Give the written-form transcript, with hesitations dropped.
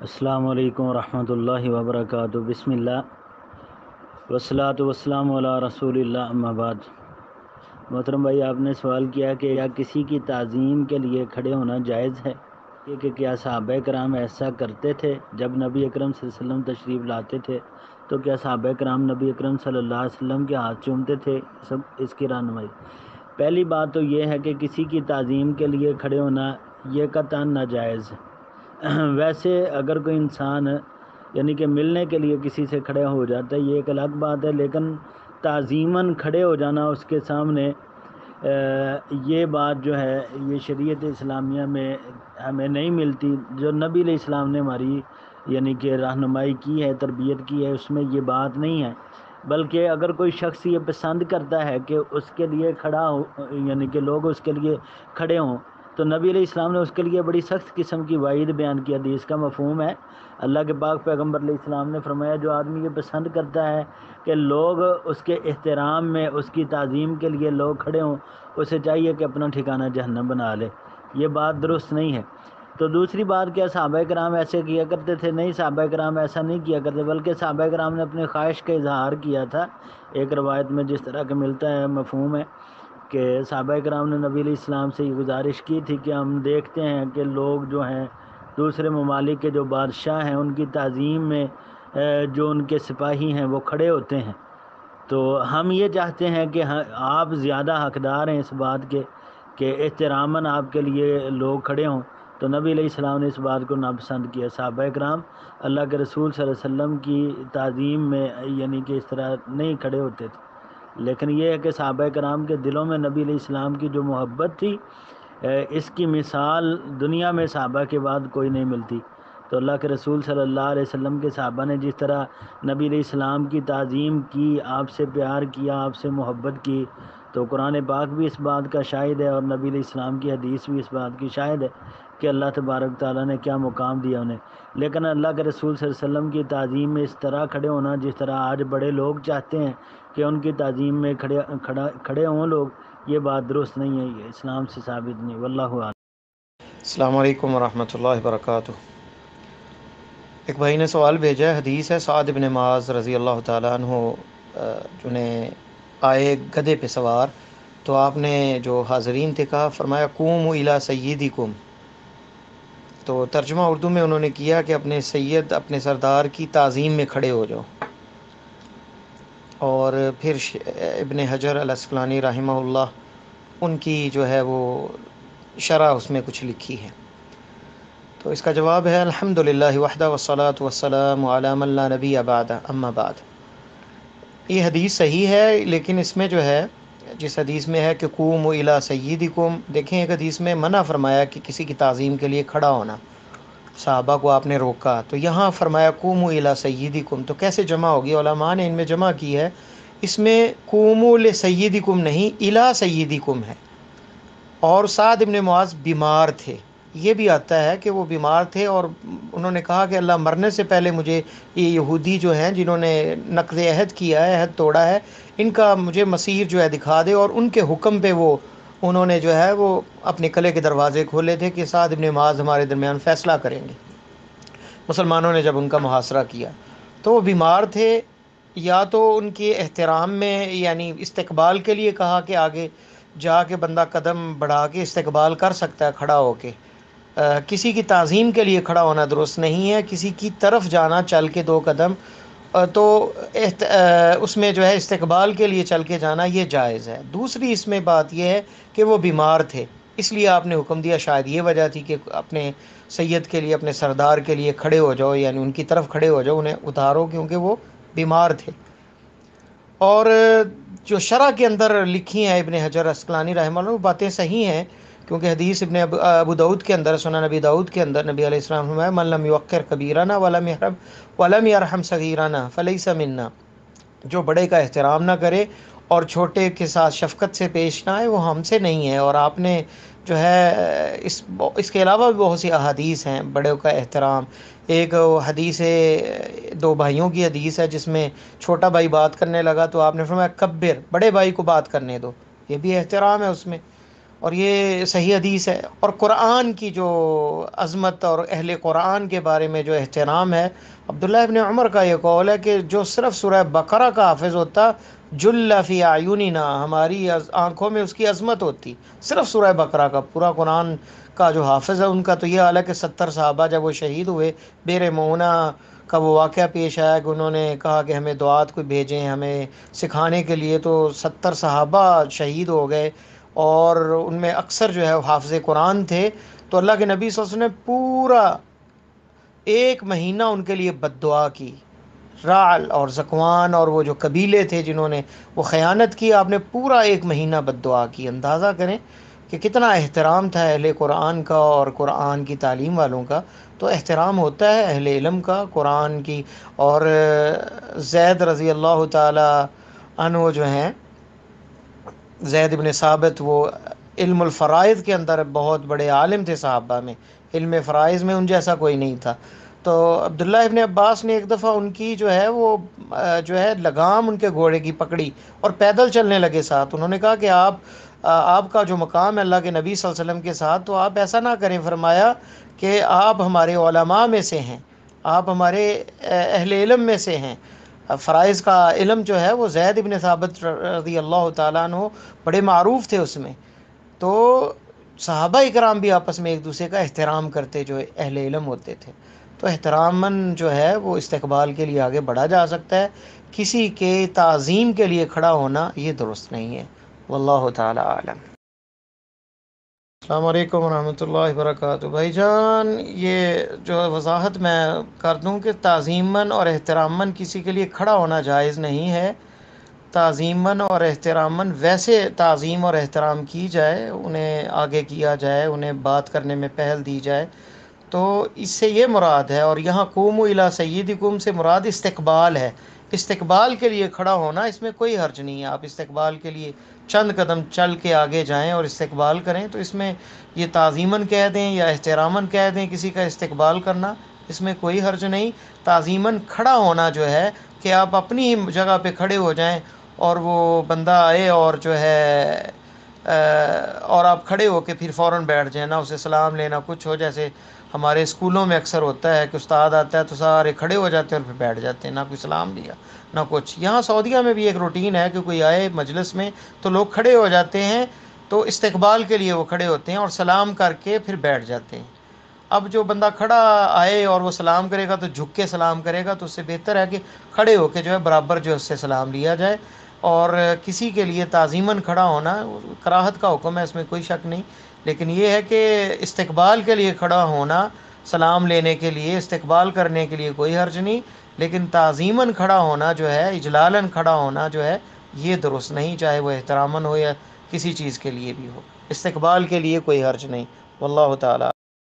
السلام علیکم ورحمۃ اللہ وبرکاتہ۔ بسم اللہ والصلاۃ والسلام علی رسول اللہ، اما بعد۔ محترم بھائی، آپ نے سوال کیا کہ کیا کسی کی تعظیم کے لیے کھڑے ہونا جائز ہے، کہ کیا صحابہ کرام ایسا کرتے تھے جب نبی اکرم صلی اللہ علیہ وسلم تشریف لاتے تھے؟ تو کیا صحابہ کرام نبی اکرم صلی اللہ علیہ وسلم کے ہاتھ چومتے تھے؟ اس کی رہنمائی۔ پہلی بات تو یہ ہے کہ کسی کی تعظیم کے لیے کھڑے ہونا یہ قطعاً ناجائز ہے۔ ویسے اگر کوئی انسان یعنی کہ ملنے کے لیے کسی سے کھڑے ہو جاتا ہے یہ ایک الگ بات ہے، لیکن تعظیماً کھڑے ہو جانا اس کے سامنے، یہ بات جو ہے یہ شریعت اسلامیہ میں ہمیں نہیں ملتی۔ جو نبی علیہ السلام نے ہماری یعنی کہ رہنمائی کی ہے، تربیت کی ہے، اس میں یہ بات نہیں ہے۔ بلکہ اگر کوئی شخص یہ پسند کرتا ہے کہ اس کے لیے کھڑا ہو، یعنی کہ لوگ اس کے لیے کھڑے ہوں، تو نبی علیہ السلام نے اس کے لیے بڑی سخت قسم کی وعید بیان کی۔ حدیث کا مفہوم ہے، اللہ کے پاک پیغمبر علیہ السلام نے فرمایا جو آدمی یہ پسند کرتا ہے کہ لوگ اس کے احترام میں، اس کی تعظیم کے لیے لوگ کھڑے ہوں، اسے چاہیے کہ اپنا ٹھکانہ جہنم بنا لے۔ یہ بات درست نہیں ہے۔ تو دوسری بات، کیا صحابہ کرام ایسے کیا کرتے تھے؟ نہیں، صحابہ کرام ایسا نہیں کیا کرتے، بلکہ صحابہ کرام نے اپنی خواہش کا اظہار کیا تھا۔ ایک روایت میں جس طرح کا ملتا ہے مفہوم ہے کہ صحابہ کرام نے نبی علیہ السلام سے یہ گزارش کی تھی کہ ہم دیکھتے ہیں کہ لوگ جو ہیں دوسرے ممالک کے جو بادشاہ ہیں ان کی تعظیم میں جو ان کے سپاہی ہیں وہ کھڑے ہوتے ہیں، تو ہم یہ چاہتے ہیں کہ آپ زیادہ حقدار ہیں اس بات کے کہ احتراماً آپ کے لیے لوگ کھڑے ہوں۔ تو نبی علیہ السلام نے اس بات کو ناپسند کیا۔ صحابہ کرام اللہ کے رسول صلی اللہ علیہ وسلم کی تعظیم میں یعنی کہ اس طرح نہیں کھڑے ہوتے تھے، لیکن یہ ہے کہ صحابہ کرام کے دلوں میں نبی علیہ السلام کی جو محبت تھی، اس کی مثال دنیا میں صحابہ کے بعد کوئی نہیں ملتی۔ تو اللہ کے رسول صلی اللہ علیہ وسلم کے صحابہ نے جس طرح نبی علیہ السلام کی تعظیم کی، آپ سے پیار کیا، آپ سے محبت کی، تو قرآن پاک بھی اس بات کا شاہد ہے اور نبی علیہ السلام کی حدیث بھی اس بات کی شاہد ہے کہ اللہ تبارک تعالیٰ نے کیا مقام دیا انہیں۔ لیکن اللہ کے رسول صلی اللہ علیہ وسلم کی تعظیم میں اس طرح کھڑے ہونا جس طرح آج بڑے لوگ چاہتے ہیں کہ ان کی تعظیم میں کھڑے ہوں لوگ، یہ بات درست نہیں ہے، یہ اسلام سے ثابت نہیں۔ واللہ اعلم۔ السلام علیکم ورحمۃ اللہ وبرکاتہ۔ ایک بھائی نے سوال بھیجا ہے، حدیث ہے سعد بن معاذ رضی اللہ تعالیٰ عنہ جو نے آئے گدھے پہ سوار، تو آپ نے جو حاضرین تھے کہا، فرمایا قوموا الی سیدکم، تو ترجمہ اردو میں انہوں نے کیا کہ اپنے سید، اپنے سردار کی تعظیم میں کھڑے ہو جاؤ۔ اور پھر ابن حجر العسقلانی رحمہ اللہ، ان کی جو ہے وہ شرح اس میں کچھ لکھی ہے، تو اس کا جواب ہے الحمدللہ وحدہ والصلاۃ والسلام علی من لا نبی بعدہ اما بعد۔ یہ حدیث صحیح ہے، لیکن اس میں جو ہے، جس حدیث میں ہے کہ قوموا الی سیدکم، دیکھیں ایک حدیث میں منع فرمایا کہ کسی کی تعظیم کے لیے کھڑا ہونا، صحابہ کو آپ نے روکا، تو یہاں فرمایا قوموا الی سیدکم، تو کیسے جمع ہوگی؟ علماء نے ان میں جمع کی ہے، اس میں قوموا لسیدکم نہیں، الی سیدکم ہے۔ اور سعد بن معاذ بیمار تھے، یہ بھی آتا ہے کہ وہ بیمار تھے اور انہوں نے کہا کہ اللہ مرنے سے پہلے مجھے یہ یہودی جو ہیں جنہوں نے نقض عہد کیا ہے، عہد توڑا ہے، ان کا مجھے مسیر جو ہے دکھا دے، اور ان کے حکم پہ وہ انہوں نے جو ہے وہ اپنے قلعے کے دروازے کھولے تھے کہ سعد بن معاذ ہمارے درمیان فیصلہ کریں گے۔ مسلمانوں نے جب ان کا محاصرہ کیا تو وہ بیمار تھے، یا تو ان کے احترام میں یعنی استقبال کے لیے کہا کہ آگے جا کے بندہ قدم بڑھا کے استقبال کر سکتا ہے کھڑا ہو کے، کسی کی تعظیم کے لیے کھڑا ہونا درست نہیں ہے، کسی کی طرف جانا چل کے 2 قدم، تو اس میں جو ہے استقبال کے لیے چل کے جانا یہ جائز ہے۔ دوسری اس میں بات یہ ہے کہ وہ بیمار تھے، اس لیے آپ نے حکم دیا، شاید یہ وجہ تھی کہ اپنے سید کے لیے، اپنے سردار کے لیے کھڑے ہو جاؤ، یعنی ان کی طرف کھڑے ہو جاؤ، انہیں اتارو، کیونکہ وہ بیمار تھے۔ اور جو شرح کے اندر لکھی ہیں ابن حجر عسقلانی رحمہ اللہ، وہ باتیں صحیح ہیں، کیونکہ حدیث ابو داؤد کے اندر، سنن نبی داؤد کے اندر نبی علیہ السلام نے فرمایا من لم یوقر کبیرنا ولم یرحم صغیرنا فلیس منا، جو بڑے کا احترام نہ کرے اور چھوٹے کے ساتھ شفقت سے پیش نہ آئے وہ ہم سے نہیں ہے۔ اور آپ نے جو ہے اس کے علاوہ بھی بہت سی احادیث ہیں بڑوں کا احترام۔ ایک حدیث 2 بھائیوں کی حدیث ہے جس میں چھوٹا بھائی بات کرنے لگا تو آپ نے فرمایا کبر، بڑے بھائی کو بات کرنے دو، یہ بھی احترام ہے اس میں۔ اور یہ صحیح حدیث ہے۔ اور قرآن کی جو عظمت اور اہل قرآن کے بارے میں جو احترام ہے، عبداللہ ابن عمر کا یہ قول ہے کہ جو صرف سورہ بقرہ کا حافظ ہوتا، جل فی اعیننا، ہماری آنکھوں میں اس کی عظمت ہوتی، صرف سورہ بقرہ کا، پورا قرآن کا جو حافظ ہے ان کا تو یہ حال ہے کہ 70 صحابہ جب وہ شہید ہوئے، بیر معونہ کا وہ واقعہ پیش آیا کہ انہوں نے کہا کہ ہمیں دعات کو بھیجیں ہمیں سکھانے کے لیے، تو 70 صحابہ شہید ہو گئے، اور ان میں اکثر جو ہے حافظ قرآن تھے۔ تو اللہ کے نبی صلی اللہ علیہ وسلم نے پورا 1 مہینہ ان کے لیے بد دعا کی۔ رعل اور زکوان اور وہ جو قبیلے تھے جنہوں نے وہ خیانت کی، آپ نے پورا 1 مہینہ بد دعا کی۔ اندازہ کریں کہ کتنا احترام تھا اہل قرآن کا اور قرآن کی تعلیم والوں کا۔ تو احترام ہوتا ہے اہل علم کا قرآن کی۔ اور زید رضی اللہ تعالی عنہ جو ہیں، زید بن ثابت، وہ علم الفرائض کے اندر بہت بڑے عالم تھے صحابہ میں، علم فرائض میں ان جیسا کوئی نہیں تھا۔ تو عبداللہ ابن عباس نے ایک دفعہ ان کی جو ہے وہ جو ہے لگام ان کے گھوڑے کی پکڑی اور پیدل چلنے لگے ساتھ۔ انہوں نے کہا کہ آپ کا جو مقام ہے اللہ کے نبی صلی اللہ علیہ وسلم کے ساتھ، تو آپ ایسا نہ کریں۔ فرمایا کہ آپ ہمارے علماء میں سے ہیں، آپ ہمارے اہل علم میں سے ہیں۔ فرائض کا علم جو ہے وہ زید بن ثابت رضی اللہ تعالیٰ عنہ بڑے معروف تھے اس میں۔ تو صحابہ اکرام بھی آپس میں ایک دوسرے کا احترام کرتے جو اہل علم ہوتے تھے۔ تو احتراماً جو ہے وہ استقبال کے لیے آگے بڑھا جا سکتا ہے، کسی کے تعظیم کے لیے کھڑا ہونا یہ درست نہیں ہے۔ واللہ تعالی عالم۔ السلام علیکم ورحمۃ اللہ وبرکاتہ۔ بھائی جان، یہ جو وضاحت میں کر دوں کہ تعظیماً اور احتراماً کسی کے لیے کھڑا ہونا جائز نہیں ہے۔ تعظیماً اور احتراماً ویسے تعظیم اور احترام کی جائے، انہیں آگے کیا جائے، انہیں بات کرنے میں پہل دی جائے، تو اس سے یہ مراد ہے۔ اور یہاں قوموا الی سیدکم سے مراد استقبال ہے۔ استقبال کے لیے کھڑا ہونا اس میں کوئی حرج نہیں ہے۔ آپ استقبال کے لیے چند قدم چل کے آگے جائیں اور استقبال کریں، تو اس میں یہ تعظیماً کہہ دیں یا احتراماً کہہ دیں کسی کا استقبال کرنا، اس میں کوئی حرج نہیں۔ تعظیماً کھڑا ہونا جو ہے کہ آپ اپنی ہی جگہ پہ کھڑے ہو جائیں اور وہ بندہ آئے اور جو ہے اور آپ کھڑے ہو کے پھر فوراً بیٹھ جائیں، نہ اسے سلام لینا کچھ ہو، جیسے ہمارے اسکولوں میں اکثر ہوتا ہے کہ استاد آتا ہے تو سارے کھڑے ہو جاتے ہیں اور پھر بیٹھ جاتے ہیں، نہ کوئی سلام لیا نہ کچھ۔ یہاں سعودیہ میں بھی ایک روٹین ہے کہ کوئی آئے مجلس میں تو لوگ کھڑے ہو جاتے ہیں، تو استقبال کے لیے وہ کھڑے ہوتے ہیں اور سلام کر کے پھر بیٹھ جاتے ہیں۔ اب جو بندہ کھڑا آئے اور وہ سلام کرے گا تو جھک کے سلام کرے گا، تو اس سے بہتر ہے کہ کھڑے ہو کے جو ہے برابر جو ہے اس سے سلام لیا جائے۔ اور کسی کے لیے تعظیماً کھڑا ہونا کراہت کا حکم ہے، اس میں کوئی شک نہیں، لیکن یہ ہے کہ استقبال کے لیے کھڑا ہونا، سلام لینے کے لیے، استقبال کرنے کے لیے کوئی حرج نہیں، لیکن تعظیماً کھڑا ہونا جو ہے، اجلالاً کھڑا ہونا جو ہے، یہ درست نہیں، چاہے وہ احتراماً ہو یا کسی چیز کے لیے بھی ہو۔ استقبال کے لیے کوئی حرج نہیں۔ واللہ تعالی